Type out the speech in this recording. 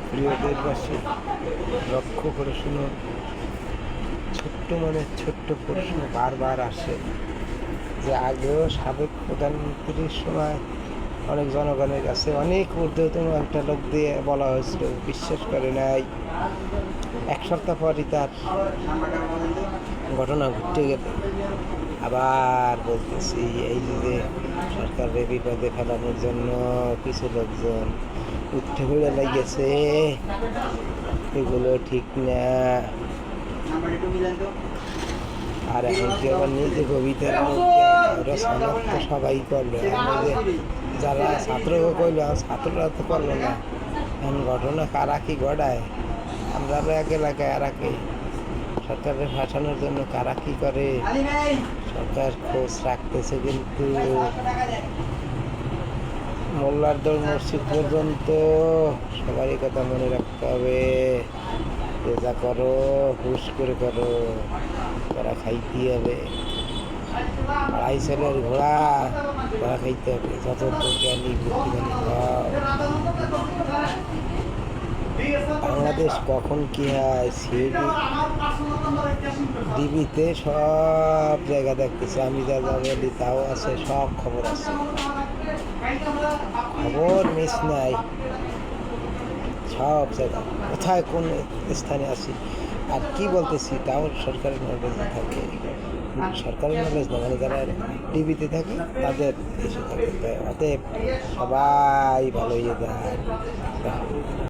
প্রিয় দেশবাসী, লক্ষ্য করে শুনো, ছোট্ট ছোট্ট প্রশ্ন বারবার আসে যে আগেও সাবেক প্রধানমন্ত্রীর সময় অনেক জনগণের কাছে অনেক ঊর্ধ্বতন একটা লোক দিয়ে বলা হয়েছিল, বিশ্বাস করে নাই। এক সপ্তাহ পরই তার ঘটনা ঘটে গেল। আবার বলতেছি, এই যে সরকারের বিপদে ফেলানোর জন্য কিছু লোকজন উঠে পড়ে লাগিয়েছে, এগুলো ঠিক না। আর এখন কি আবার নিজে কবিতার মধ্যে সবাই করলো, যারা ছাত্রকে কইলো, ছাত্ররা তো করলো না। এখন ঘটনা কারা কি ঘটায়, আমরা এক এলাকায় আর একে সরকারের ফাঁসানোর জন্য কারা কি করে, সরকার খোঁজ রাখতেছে। কিন্তু মোল্লার দল মসজিদ পর্যন্ত সবারই কথা মনে রাখতে হবে, যা করো হুশ করে করো, তারা খাইতে হবে। আড়াই সালের ঘোড়া তারা খাইতে হবে, যত জ্ঞানী বুদ্ধিমানী হও। বাংলাদেশ কখন কি হয় টিভিতে সব জায়গা দেখতেছে, আমি যা যা বলি তাও আছে, সব খবর আছে, খবর মিস নাই, সব জায়গা কোথায় কোন স্থানে আছি আর কি বলতেছি তাও সরকারের নলেজে থাকে। সরকারের নলেজ না, মানে যারা টিভিতে থাকে তাদের এসে থাকে। অতএব সবাই ভালো হয়ে যায়।